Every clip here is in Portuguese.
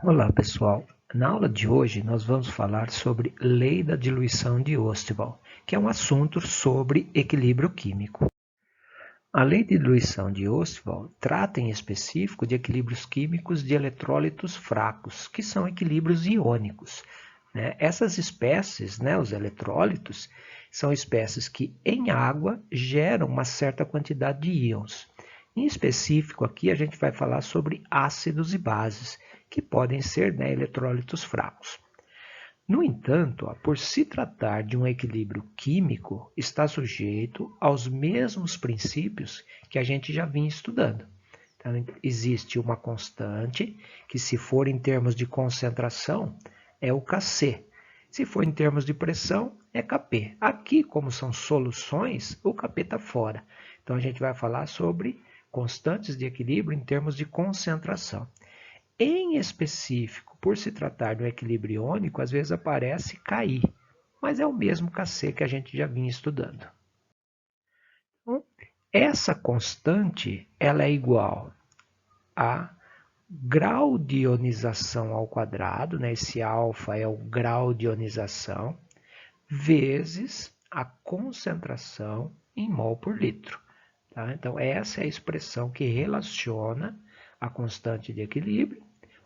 Olá pessoal, na aula de hoje nós vamos falar sobre lei da diluição de Ostwald, que é um assunto sobre equilíbrio químico. A lei de diluição de Ostwald trata em específico de equilíbrios químicos de eletrólitos fracos, que são equilíbrios iônicos. Essas espécies, os eletrólitos, são espécies que em água geram uma certa quantidade de íons. Em específico aqui a gente vai falar sobre ácidos e bases, que podem ser eletrólitos fracos. No entanto, por se tratar de um equilíbrio químico, está sujeito aos mesmos princípios que a gente já vinha estudando. Então, existe uma constante que, se for em termos de concentração, é o Kc. Se for em termos de pressão, é Kp. Aqui, como são soluções, o Kp está fora. Então, a gente vai falar sobre constantes de equilíbrio em termos de concentração. Em específico, por se tratar de um equilíbrio iônico, às vezes aparece Ki, mas é o mesmo Kc que a gente já vinha estudando. Então, essa constante ela é igual a grau de ionização ao quadrado, esse alfa é o grau de ionização, vezes a concentração em mol por litro. Tá? Então, essa é a expressão que relaciona a constante de equilíbrio,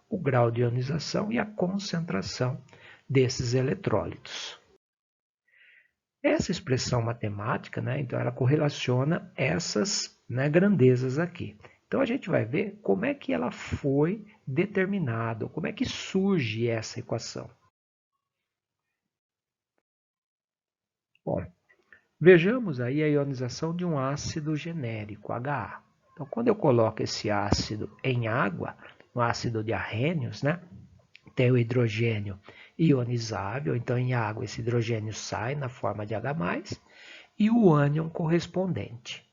o grau de ionização e a concentração desses eletrólitos. Essa expressão matemática, então ela correlaciona essas grandezas aqui. Então a gente vai ver como é que ela foi determinada, como é que surge essa equação. Bom, vejamos aí a ionização de um ácido genérico, HA. Então, quando eu coloco esse ácido em água, um ácido de arrênios, tem o hidrogênio ionizável, então em água esse hidrogênio sai na forma de H+, e o ânion correspondente.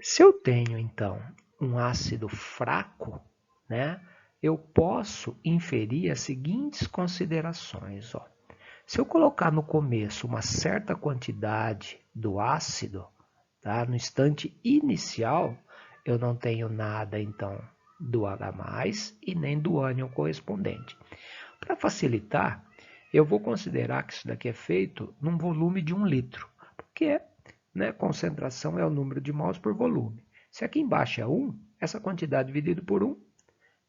Se eu tenho, então, um ácido fraco, eu posso inferir as seguintes considerações. Se eu colocar no começo uma certa quantidade do ácido, no instante inicial, eu não tenho nada, então, do H+, e nem do ânion correspondente. Para facilitar, eu vou considerar que isso daqui é feito num volume de 1 litro, porque concentração é o número de mols por volume. Se aqui embaixo é 1, essa quantidade dividida por 1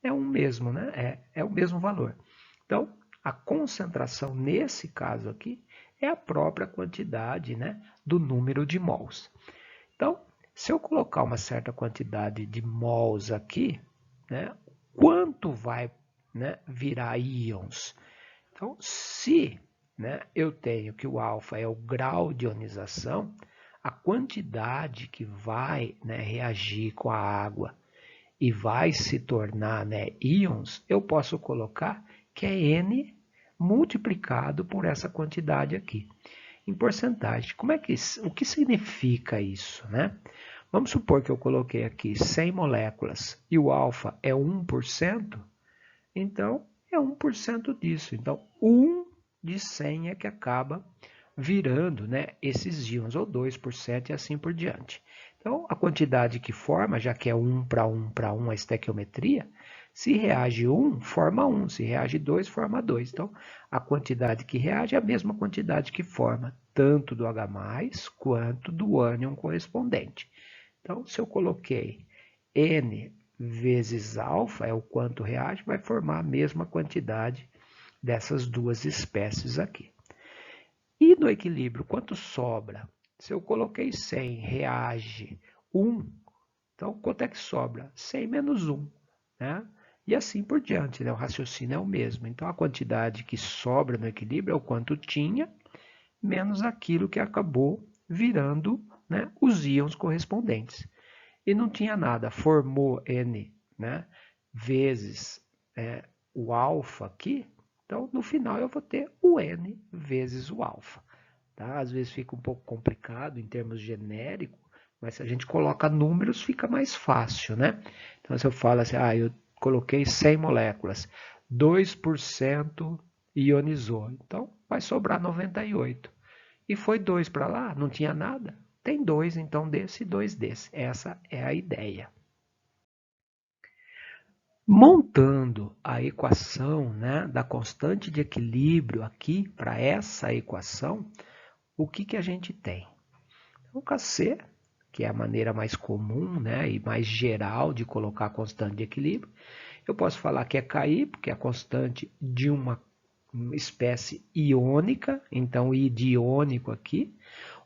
é 1 mesmo, é o mesmo valor. Então, a concentração nesse caso aqui é a própria quantidade do número de mols. Então, se eu colocar uma certa quantidade de mols aqui, quanto vai virar íons? Então, se eu tenho que o alfa é o grau de ionização, a quantidade que vai reagir com a água e vai se tornar íons, eu posso colocar que é N multiplicado por essa quantidade aqui. Em porcentagem, o que significa isso? Vamos supor que eu coloquei aqui 100 moléculas e o alfa é 1%, então é 1% disso. Então, 1 de 100 é que acaba virando esses íons, ou 2% e assim por diante. Então, a quantidade que forma, já que é 1 para 1 para 1 a estequiometria, se reage 1, forma 1, se reage 2, forma 2. Então, a quantidade que reage é a mesma quantidade que forma, tanto do H+, quanto do ânion correspondente. Então, se eu coloquei N vezes alfa, é o quanto reage, vai formar a mesma quantidade dessas duas espécies aqui. E no equilíbrio, quanto sobra? Se eu coloquei 100, reage 1, então quanto é que sobra? 100 menos 1. E assim por diante, o raciocínio é o mesmo. Então a quantidade que sobra no equilíbrio é o quanto tinha, menos aquilo que acabou virando os íons correspondentes. E não tinha nada, formou N vezes o alfa aqui, então no final eu vou ter o N vezes o alfa. Tá? Às vezes fica um pouco complicado em termos genéricos, mas se a gente coloca números fica mais fácil. Então se eu falo assim, eu coloquei 100 moléculas, 2% ionizou, então vai sobrar 98. E foi 2 para lá, não tinha nada, tem 2 então desse e 2 desse. Essa é a ideia. Montando a equação, né, da constante de equilíbrio aqui para essa equação, o que a gente tem? O Kc, que é a maneira mais comum, né, e mais geral de colocar a constante de equilíbrio. Eu posso falar que é Ki, porque é a constante de uma espécie iônica, então I de iônico aqui.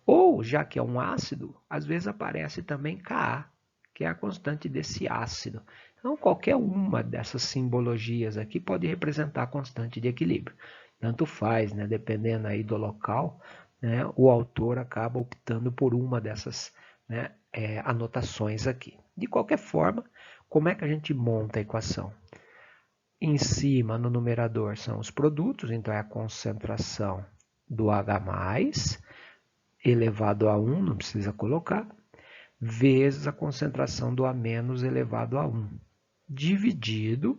Ou, já que é um ácido, às vezes aparece também Ka, que é a constante desse ácido. Então, qualquer uma dessas simbologias aqui pode representar a constante de equilíbrio. Tanto faz, né? Dependendo aí do local, né? O autor acaba optando por uma dessas, né, anotações aqui. De qualquer forma, como é que a gente monta a equação? Em cima, no numerador, são os produtos, então é a concentração do H+, elevado a 1, não precisa colocar, vezes a concentração do A- elevado a 1, dividido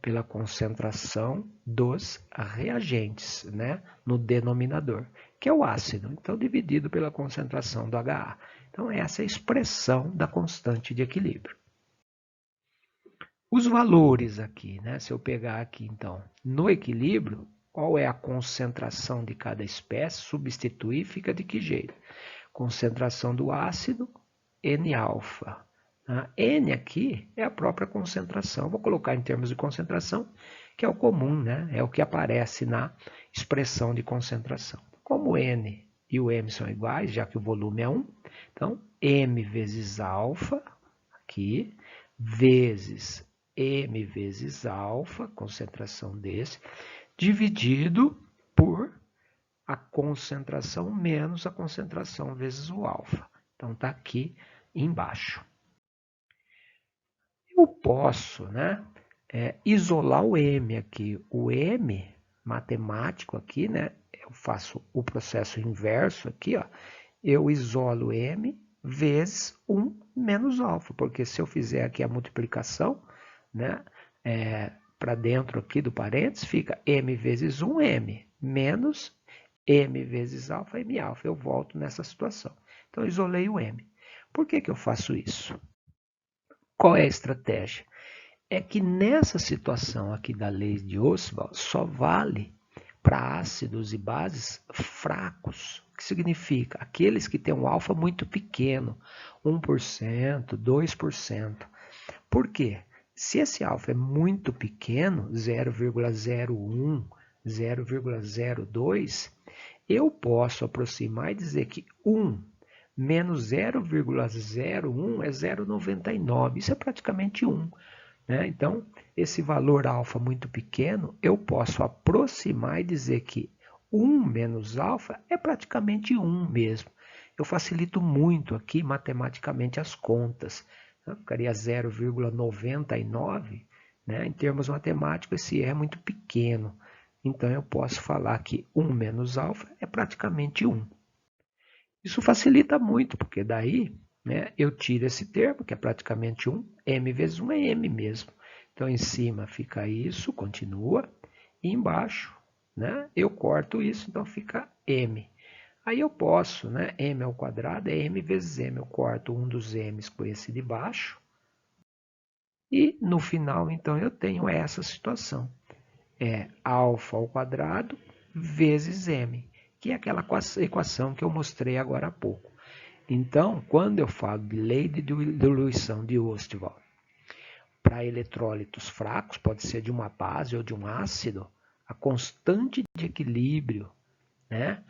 pela concentração dos reagentes, né, no denominador, que é o ácido. Então, dividido pela concentração do HA. Então, essa é a expressão da constante de equilíbrio. Os valores aqui, né, se eu pegar aqui, então, no equilíbrio, qual é a concentração de cada espécie, substituir, fica de que jeito? Concentração do ácido, N-alfa. N aqui é a própria concentração. Vou colocar em termos de concentração, que é o comum, né? É o que aparece na expressão de concentração. Como N e o M são iguais, já que o volume é 1, então M vezes alfa, aqui, vezes M vezes alfa, concentração desse, dividido por a concentração menos a concentração vezes o alfa. Então, está aqui embaixo. Eu posso, né, isolar o M aqui. O M matemático aqui, né, eu faço o processo inverso aqui, ó, eu isolo M vezes 1 menos alfa, porque se eu fizer aqui a multiplicação, né, para dentro aqui do parênteses, fica M vezes 1M menos M vezes alfa, M alfa. Eu volto nessa situação. Então, eu isolei o M. Por que eu faço isso? Qual é a estratégia? É que nessa situação aqui da lei de Ostwald, só vale para ácidos e bases fracos, que significa aqueles que têm um alfa muito pequeno, 1%, 2%. Por quê? Se esse alfa é muito pequeno, 0,01, 0,02, eu posso aproximar e dizer que 1 menos 0,01 é 0,99. Isso é praticamente 1. Né? Então, esse valor alfa muito pequeno, eu posso aproximar e dizer que 1 menos alfa é praticamente 1 mesmo. Eu facilito muito aqui matematicamente as contas. Né? Ficaria 0,99, né? Em termos matemáticos, esse é muito pequeno. Então, eu posso falar que 1 menos alfa é praticamente 1. Isso facilita muito, porque daí, né, eu tiro esse termo, que é praticamente 1, m vezes 1 é m mesmo. Então, em cima fica isso, continua, e embaixo, né, eu corto isso, então fica m. Aí eu posso, né, m ao quadrado é m vezes m, eu corto um dos m's com esse de baixo, e no final, então, eu tenho essa situação. É alfa ao quadrado vezes m, que é aquela equação que eu mostrei agora há pouco. Então, quando eu falo de lei de diluição de Ostwald para eletrólitos fracos, pode ser de uma base ou de um ácido, a constante de equilíbrio, né,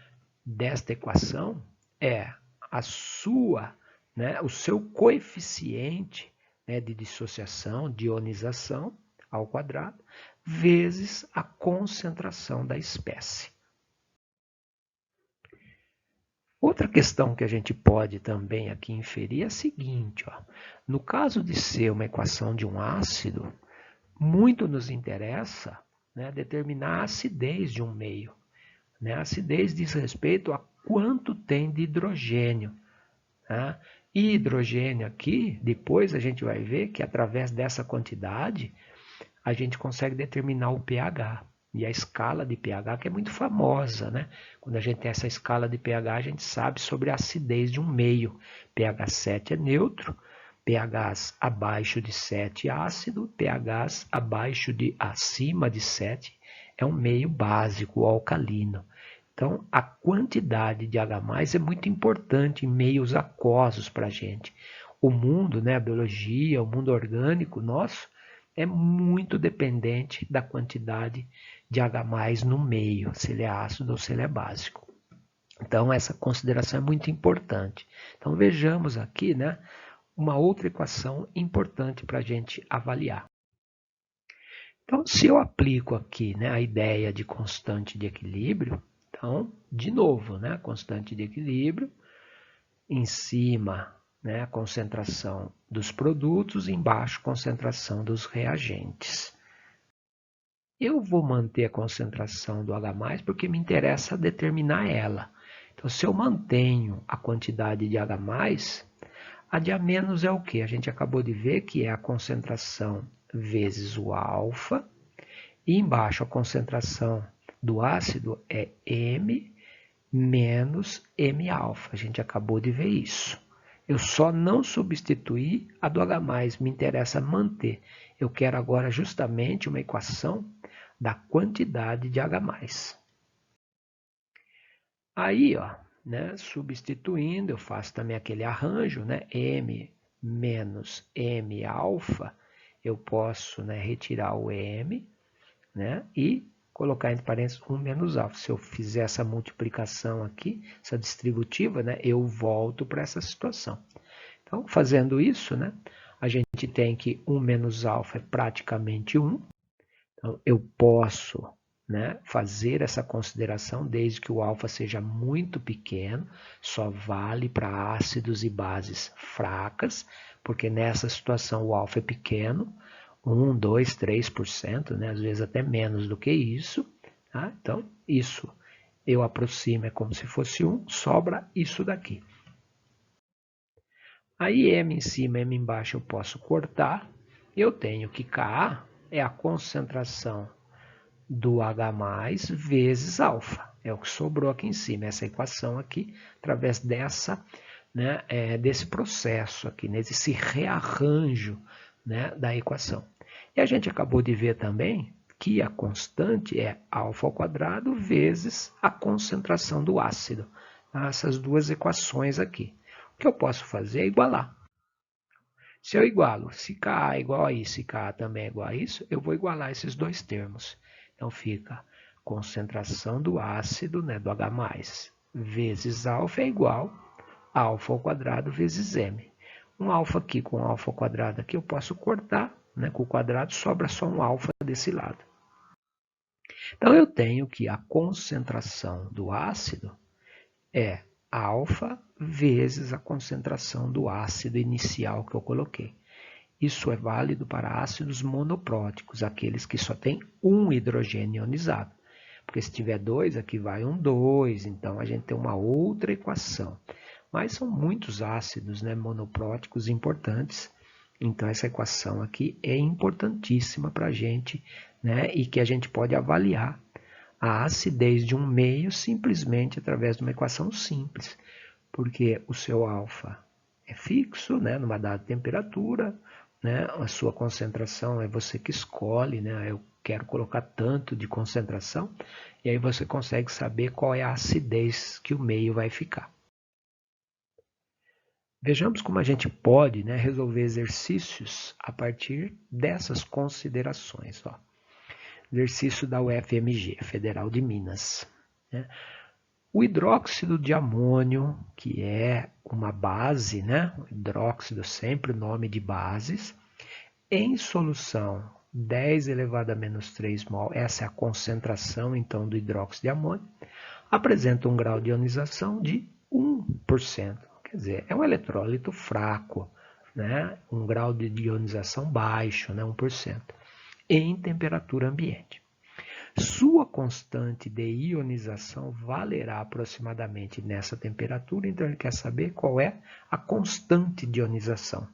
desta equação é a sua, né, o seu coeficiente, né, de dissociação, de ionização ao quadrado, vezes a concentração da espécie. Outra questão que a gente pode também aqui inferir é a seguinte, ó. No caso de ser uma equação de um ácido, muito nos interessa, né, determinar a acidez de um meio. Né? A acidez diz respeito a quanto tem de hidrogênio. Tá? E hidrogênio aqui, depois a gente vai ver que através dessa quantidade, a gente consegue determinar o pH. E a escala de pH que é muito famosa, né? Quando a gente tem essa escala de pH, a gente sabe sobre a acidez de um meio. pH 7 é neutro, pHs abaixo de 7 ácido, pHs acima de 7 é um meio básico, alcalino. Então, a quantidade de H+, é muito importante em meios aquosos para a gente. O mundo, né, a biologia, o mundo orgânico nosso, é muito dependente da quantidade de H+ no meio, se ele é ácido ou se ele é básico. Então, essa consideração é muito importante. Então, vejamos aqui, né, uma outra equação importante para a gente avaliar. Então, se eu aplico aqui, né, a ideia de constante de equilíbrio, então, de novo, né, constante de equilíbrio, em cima, né, a concentração dos produtos, embaixo, concentração dos reagentes. Eu vou manter a concentração do H+, porque me interessa determinar ela. Então, se eu mantenho a quantidade de H+, a de A- é o que? A gente acabou de ver que é a concentração vezes o alfa, e embaixo a concentração do ácido é M menos M-alfa. A gente acabou de ver isso. Eu só não substituí a do H+, me interessa manter. Eu quero agora justamente uma equação da quantidade de H+. Aí, ó, né, substituindo, eu faço também aquele arranjo, né, M menos M-alfa, eu posso, né, retirar o M, né, e colocar entre parênteses 1 menos alfa. Se eu fizer essa multiplicação aqui, essa distributiva, né, eu volto para essa situação. Então, fazendo isso, né, a gente tem que 1 menos alfa é praticamente 1. Então, eu posso, né, fazer essa consideração desde que o alfa seja muito pequeno, só vale para ácidos e bases fracas, porque nessa situação o alfa é pequeno, 1, 2, 3%, né? Às vezes até menos do que isso. Tá? Então, isso eu aproximo, é como se fosse 1, sobra isso daqui. Aí M em cima, M embaixo eu posso cortar. Eu tenho que Ka é a concentração do H+ vezes alfa. É o que sobrou aqui em cima, essa equação aqui, através dessa, né, desse processo aqui, nesse rearranjo, né, da equação. E a gente acabou de ver também que a constante é alfa ao quadrado vezes a concentração do ácido. Essas duas equações aqui. O que eu posso fazer é igualar. Se eu igualo, se Ka é igual a isso e Ka também é igual a isso, eu vou igualar esses dois termos. Então fica concentração do ácido, né, do H+, vezes alfa é igual a alfa ao quadrado vezes m. Um alfa aqui com alfa ao quadrado aqui eu posso cortar, né, com o quadrado sobra só um alfa desse lado. Então eu tenho que a concentração do ácido é alfa vezes a concentração do ácido inicial que eu coloquei. Isso é válido para ácidos monopróticos, aqueles que só têm um hidrogênio ionizado. Porque se tiver dois, aqui vai um 2, então a gente tem uma outra equação. Mas são muitos ácidos, né, monopróticos importantes, então essa equação aqui é importantíssima para a gente, né, e que a gente pode avaliar a acidez de um meio simplesmente através de uma equação simples, porque o seu alfa é fixo, né, numa dada temperatura, né, a sua concentração é você que escolhe, né, eu quero colocar tanto de concentração, e aí você consegue saber qual é a acidez que o meio vai ficar. Vejamos como a gente pode, né, resolver exercícios a partir dessas considerações. Ó. Exercício da UFMG, Federal de Minas. Né? O hidróxido de amônio, que é uma base, né? O hidróxido sempre nome de bases, em solução 10 elevado a menos 3 mol, essa é a concentração então do hidróxido de amônio, apresenta um grau de ionização de 1%. Quer dizer, é um eletrólito fraco, né? Um grau de ionização baixo, né? 1%, em temperatura ambiente. Sua constante de ionização valerá aproximadamente nessa temperatura, então ele quer saber qual é a constante de ionização.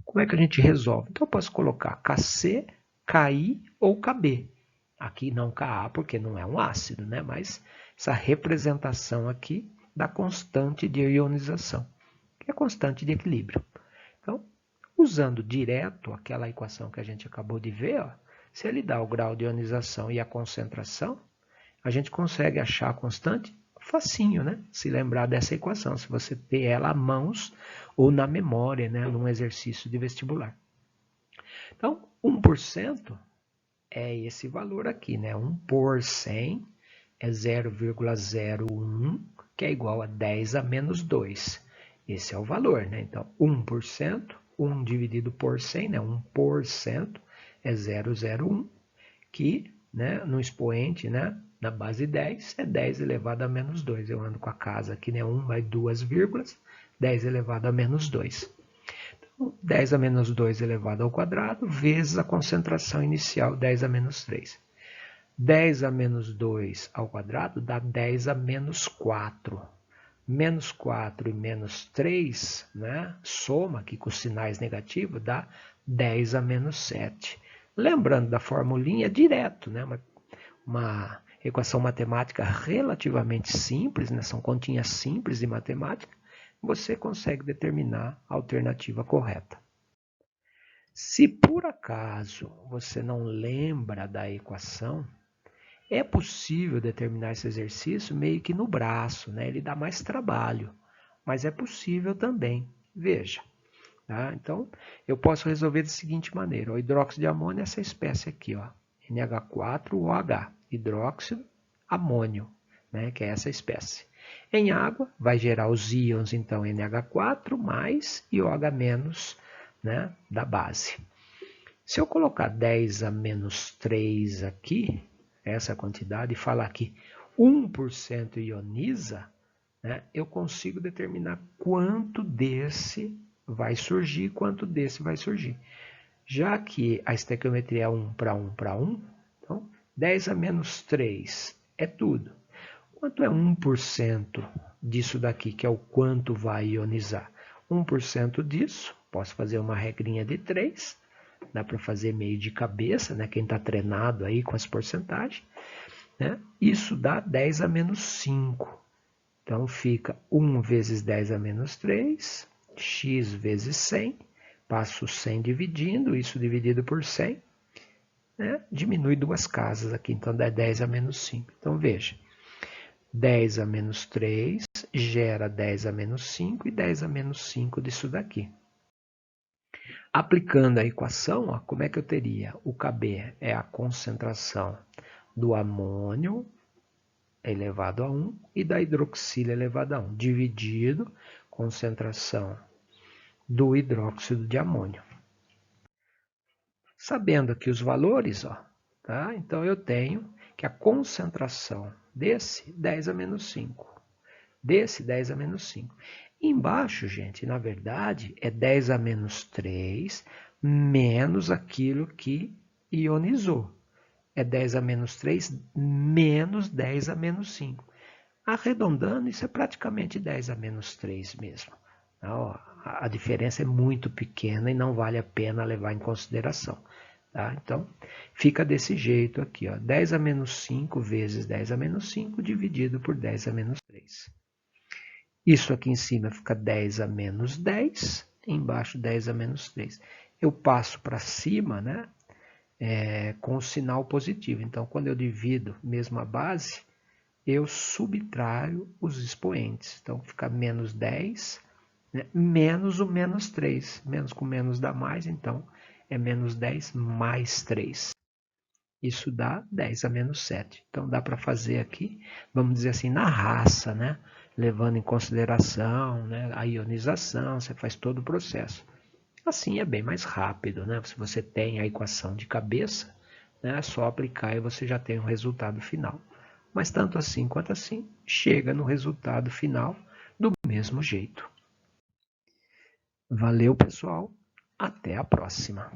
Como é que a gente resolve? Então eu posso colocar Kc, Ki ou Kb. Aqui não Ka, porque não é um ácido, né? Mas essa representação aqui da constante de ionização, que é a constante de equilíbrio. Usando direto aquela equação que a gente acabou de ver, ó, se ele dá o grau de ionização e a concentração, a gente consegue achar a constante facinho, né? Se lembrar dessa equação, se você ter ela à mãos ou na memória, né? Num exercício de vestibular. Então, 1% é esse valor aqui, né? 1 por 100 é 0,01, que é igual a 10 a menos 2. Esse é o valor, né? Então, 1%, 1 dividido por 100, né? 1% é 0,01, que, né, no expoente, né, na base 10, é 10 elevado a menos 2. Eu ando com a casa aqui, né, 1 mais 2 vírgulas, 10 elevado a menos 2. Então, 10 a menos 2 elevado ao quadrado, vezes a concentração inicial, 10 a menos 3. 10 a menos 2 ao quadrado dá 10 a menos 4. Menos 4 e menos 3, né, soma aqui com os sinais negativos, dá 10 a menos 7. Lembrando da formulinha direto, né, uma equação matemática relativamente simples, né, são continhas simples de matemática, você consegue determinar a alternativa correta. Se por acaso você não lembra da equação, é possível determinar esse exercício meio que no braço, né? Ele dá mais trabalho, mas é possível também. Veja, tá? Então, eu posso resolver da seguinte maneira. O hidróxido de amônio é essa espécie aqui, ó, NH4OH, hidróxido amônio, né? Que é essa espécie. Em água, vai gerar os íons, então, NH4 mais e OH menos, né? Da base. Se eu colocar 10 a menos 3 aqui, essa quantidade, e falar que 1% ioniza, né, eu consigo determinar quanto desse vai surgir, quanto desse vai surgir. Já que a estequiometria é 1 para 1 para 1, então 10 a menos 3 é tudo. Quanto é 1% disso daqui, que é o quanto vai ionizar? 1% disso, posso fazer uma regrinha de 3, dá para fazer meio de cabeça, né? Quem está treinado aí com as porcentagens, né? Isso dá 10 a menos 5. Então, fica 1 vezes 10 a menos 3, x vezes 100. Passo 100 dividindo, isso dividido por 100. Né? Diminui duas casas aqui, então dá 10 a menos 5. Então, veja, 10 a menos 3 gera 10 a menos 5 e 10 a menos 5 disso daqui. Aplicando a equação, ó, como é que eu teria? O Kb é a concentração do amônio elevado a 1 e da hidroxila elevado a 1, dividido concentração do hidróxido de amônio. Sabendo aqui os valores, ó, tá? Então eu tenho que a concentração desse 10 a menos 5, desse 10 a menos 5. Embaixo, gente, na verdade, é 10 a menos 3 menos aquilo que ionizou. É 10 a menos 3 menos 10 a menos 5. Arredondando, isso é praticamente 10 a menos 3 mesmo. Então, a diferença é muito pequena e não vale a pena levar em consideração. Tá? Então, fica desse jeito aqui, ó, 10 a menos 5 vezes 10 a menos 5 dividido por 10 a menos 3. Isso aqui em cima fica 10 a menos 10, embaixo 10 a menos 3. Eu passo para cima, né, com o sinal positivo. Então, quando eu divido mesmo a base, eu subtraio os expoentes. Então, fica menos 10, né, menos o menos 3. Menos com menos dá mais, então é menos 10 mais 3. Isso dá 10 a menos 7. Então, dá para fazer aqui, vamos dizer assim, na raça, né? Levando em consideração, né, a ionização, você faz todo o processo. Assim é bem mais rápido, né? Se você tem a equação de cabeça, né, é só aplicar e você já tem o resultado final. Mas tanto assim quanto assim, chega no resultado final do mesmo jeito. Valeu, pessoal. Até a próxima.